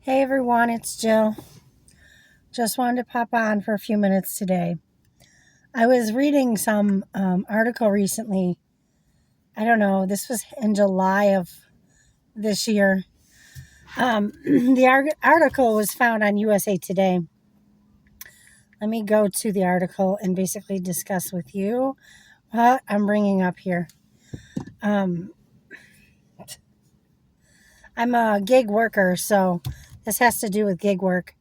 Hey everyone, it's Jill. Just wanted to pop on for a few minutes today. I was reading some article recently. I don't know, this was in July of this year. The article was found on USA Today. Let me go to the article and basically discuss with you what I'm bringing up here. Um, I'm a gig worker, so this has to do with gig work.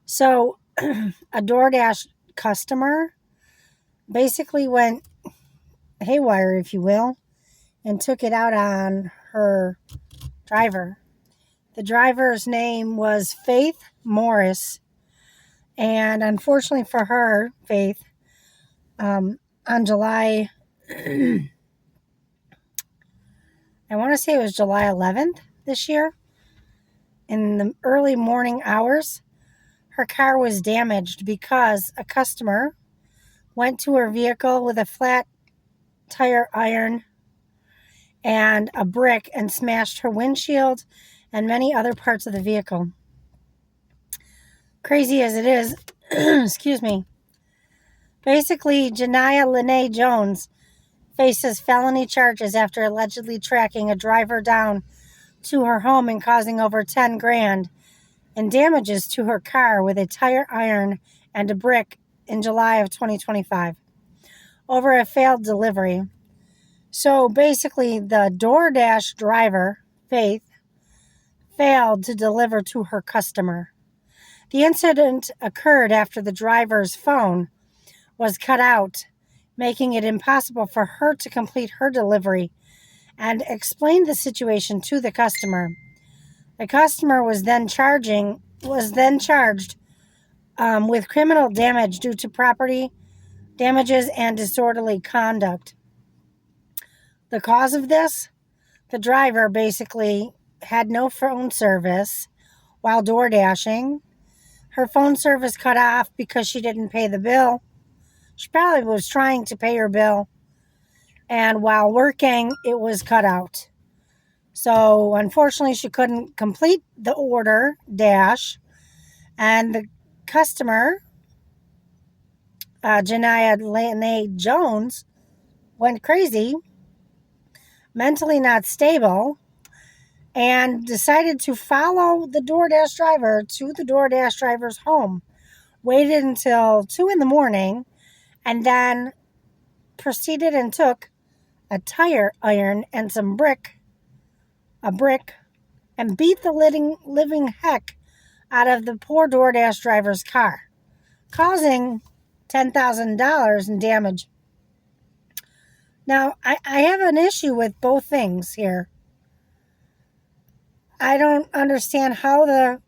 So, a DoorDash customer basically went haywire, if you will, and took it out on her driver. The driver's name was Faith Morris, and unfortunately for her, Faith, on July, I want to say it was July 11th this year, in the early morning hours, her car was damaged because a customer went to her vehicle with a flat tire iron and a brick and smashed her windshield and many other parts of the vehicle. Crazy as it is, excuse me. Basically, Janiyah Lene Jones faces felony charges after allegedly tracking a driver down to her home and causing over 10 grand in damages to her car with a tire iron and a brick in July of 2025 over a failed delivery. So basically, the DoorDash driver, Faith, failed to deliver to her customer. The incident occurred after the driver's phone was cut out, making it impossible for her to complete her delivery, and explained the situation to the customer. The customer was then charged with criminal damage due to property damages and disorderly conduct. The cause of this? The driver basically had no phone service while door dashing. Her phone service cut off because she didn't pay the bill. She probably was trying to pay her bill, and while working, it was cut out. So, unfortunately, she couldn't complete the order dash, and the customer, Janiyah Lene Jones, went crazy, mentally not stable, and decided to follow the DoorDash driver to the DoorDash driver's home. Waited until 2 in the morning, and then proceeded and took a tire iron and a brick, and beat the living heck out of the poor DoorDash driver's car, causing $10,000 in damage. Now, I have an issue with both things here. I don't understand how the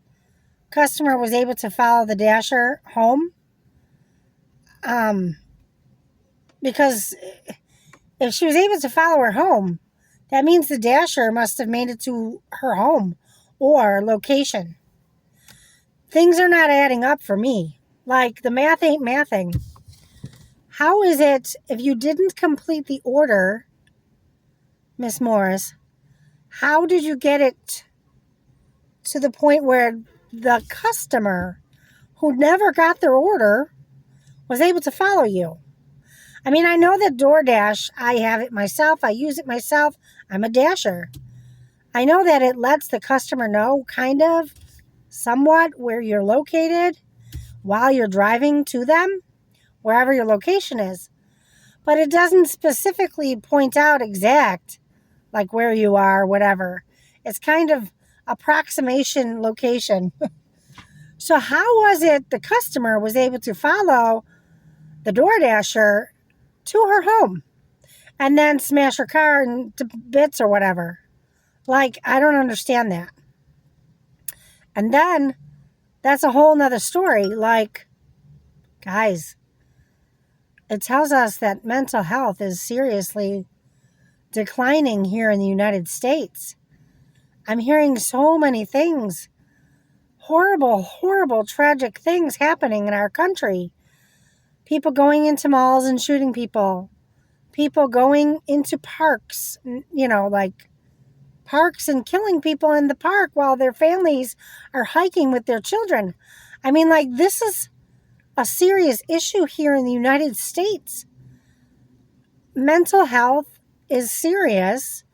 customer was able to follow the dasher home. Because if she was able to follow her home, that means the dasher must have made it to her home or location. Things are not adding up for me. Like, the math ain't mathing. How is it, if you didn't complete the order, Miss Morris, how did you get it to the point where the customer who never got their order was able to follow you? I mean, I know that DoorDash, I have it myself. I use it myself. I'm a dasher. I know that it lets the customer know, kind of, somewhat, where you're located while you're driving to them, wherever your location is. But it doesn't specifically point out exact, like where you are, whatever. It's kind of approximation location. So how was it the customer was able to follow the DoorDasher to her home and then smash her car into bits or whatever? Like, I don't understand that. And then that's a whole nother story. Like, guys, it tells us that mental health is seriously declining here in the United States. I'm hearing so many things, horrible, horrible, tragic things happening in our country. People going into malls and shooting people. People going into parks, like parks and killing people in the park while their families are hiking with their children. I mean, like, this is a serious issue here in the United States. Mental health is serious.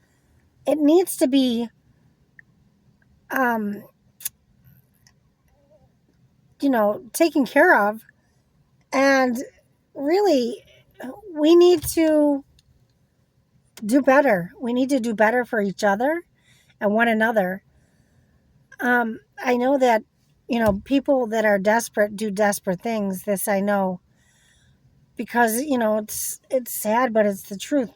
It needs to be, um, taken care of. And really, we need to do better. We need to do better for each other and one another. I know that, people that are desperate do desperate things. This I know because, it's sad, but it's the truth.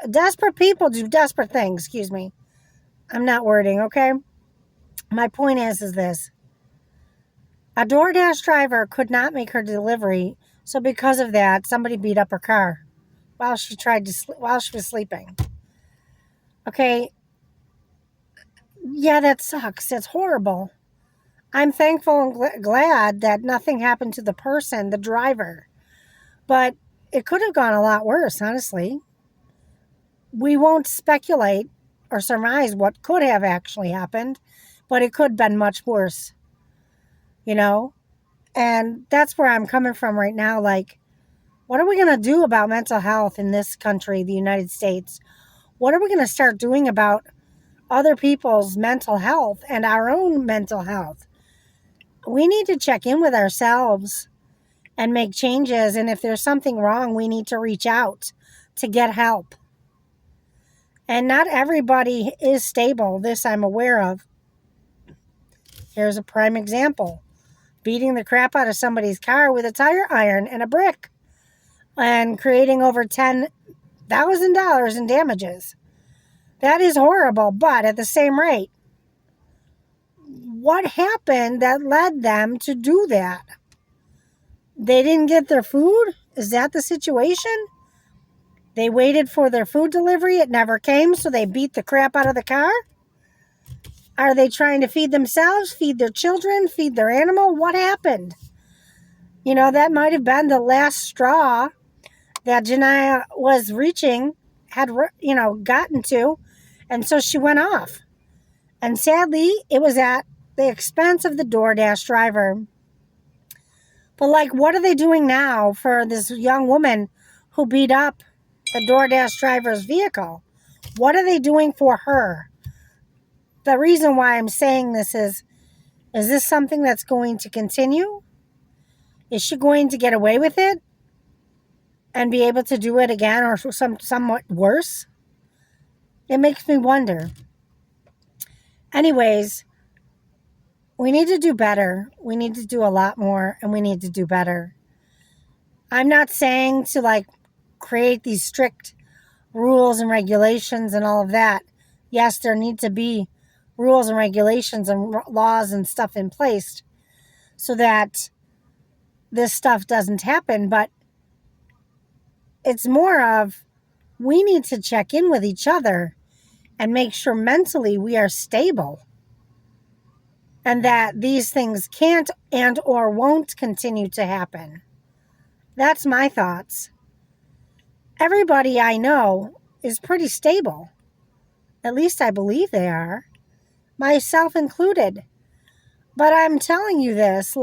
Desperate people do desperate things. Excuse me. I'm not wording, okay? My point is this. A DoorDash driver could not make her delivery, so because of that, somebody beat up her car while she was sleeping. Okay, yeah, that sucks. It's horrible. I'm thankful and glad that nothing happened to the person, the driver, but it could have gone a lot worse, honestly. We won't speculate or surmise what could have actually happened, but it could have been much worse, you know? And that's where I'm coming from right now. Like, what are we going to do about mental health in this country, the United States? What are we going to start doing about other people's mental health and our own mental health? We need to check in with ourselves and make changes. And if there's something wrong, we need to reach out to get help. And not everybody is stable. This I'm aware of. Here's a prime example. Beating the crap out of somebody's car with a tire iron and a brick and creating over $10,000 in damages. That is horrible, but at the same rate, what happened that led them to do that? They didn't get their food? Is that the situation? They waited for their food delivery. It never came, so they beat the crap out of the car? Are they trying to feed themselves, feed their children, feed their animal? What happened? That might have been the last straw that Janiyah was had gotten to, and so she went off. And sadly, it was at the expense of the DoorDash driver. But, what are they doing now for this young woman who beat up the DoorDash driver's vehicle? What are they doing for her? The reason why I'm saying this is this something that's going to continue? Is she going to get away with it and be able to do it again or somewhat worse? It makes me wonder. Anyways, we need to do better. We need to do a lot more, and we need to do better. I'm not saying to create these strict rules and regulations and all of that. Yes, there need to be rules and regulations and laws and stuff in place so that this stuff doesn't happen. But it's more of we need to check in with each other and make sure mentally we are stable and that these things can't and or won't continue to happen. That's my thoughts. Everybody I know is pretty stable. At least I believe they are. Myself included. But I'm telling you this,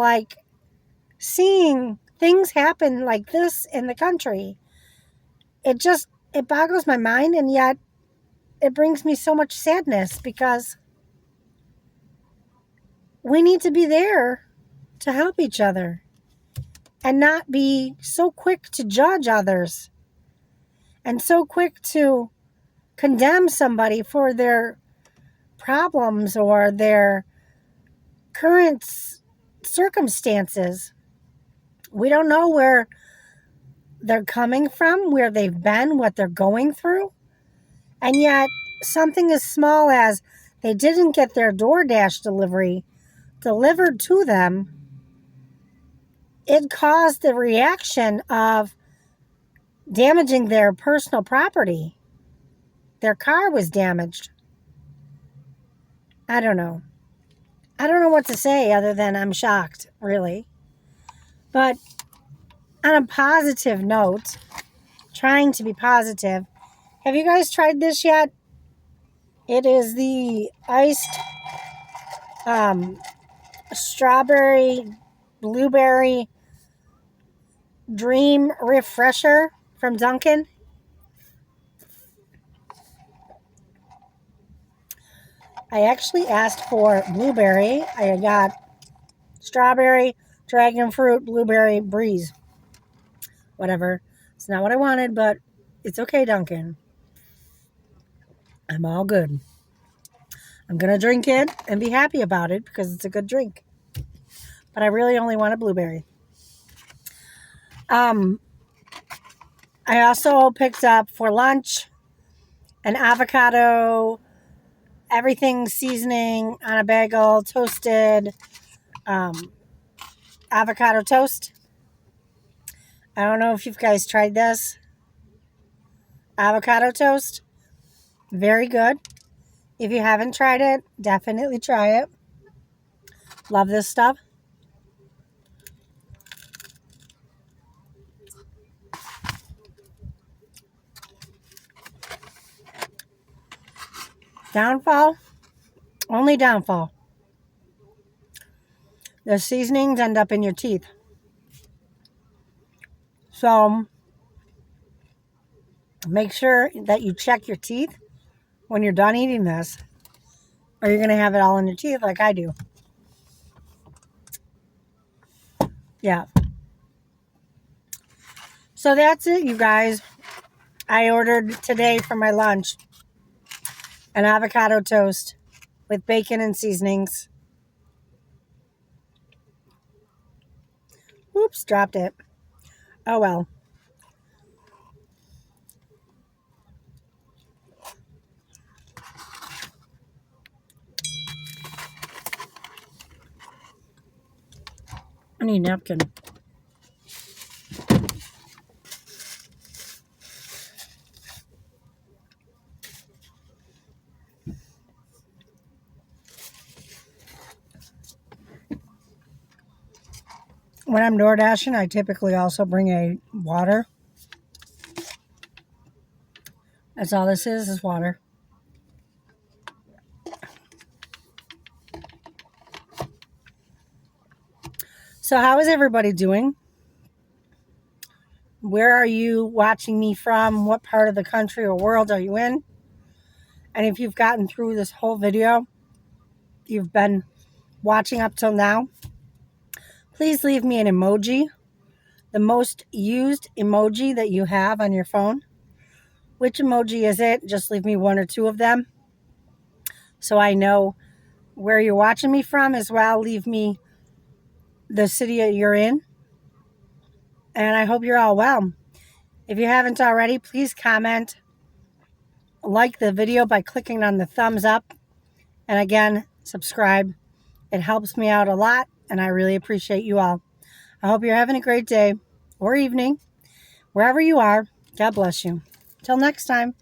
seeing things happen like this in the country, it boggles my mind, and yet it brings me so much sadness because we need to be there to help each other and not be so quick to judge others and so quick to condemn somebody for their problems or their current circumstances. We don't know where they're coming from, where they've been, what they're going through. And yet, something as small as they didn't get their DoorDash delivery delivered to them, it caused the reaction of damaging their personal property. Their car was damaged. I don't know. I don't know what to say other than I'm shocked, really. But on a positive note, trying to be positive, Have you guys tried this yet? It is the iced um, strawberry blueberry dream refresher from Dunkin. I actually asked for blueberry. I got strawberry, dragon fruit, blueberry, breeze. Whatever. It's not what I wanted, but it's okay, Dunkin. I'm all good. I'm going to drink it and be happy about it because it's a good drink. But I really only want a blueberry. I also picked up for lunch an avocado, everything seasoning on a bagel, toasted avocado toast. I don't know if you guys tried this. Avocado toast. Very good. If you haven't tried it, definitely try it. Love this stuff. Downfall? Only downfall. The seasonings end up in your teeth. So make sure that you check your teeth when you're done eating this, or you're going to have it all in your teeth like I do. Yeah. So that's it, you guys. I ordered today for my lunch an avocado toast with bacon and seasonings. Oops, dropped it. Oh well. I need a napkin. When I'm door dashing, I typically also bring a water. That's all this is water. So how is everybody doing? Where are you watching me from? What part of the country or world are you in? And if you've gotten through this whole video, you've been watching up till now, please leave me an emoji, the most used emoji that you have on your phone. Which emoji is it? Just leave me one or two of them so I know where you're watching me from as well. Leave me the city you're in. And I hope you're all well. If you haven't already, please comment, like the video by clicking on the thumbs up, and again, subscribe. It helps me out a lot, and I really appreciate you all. I hope you're having a great day or evening, wherever you are. God bless you. Till next time.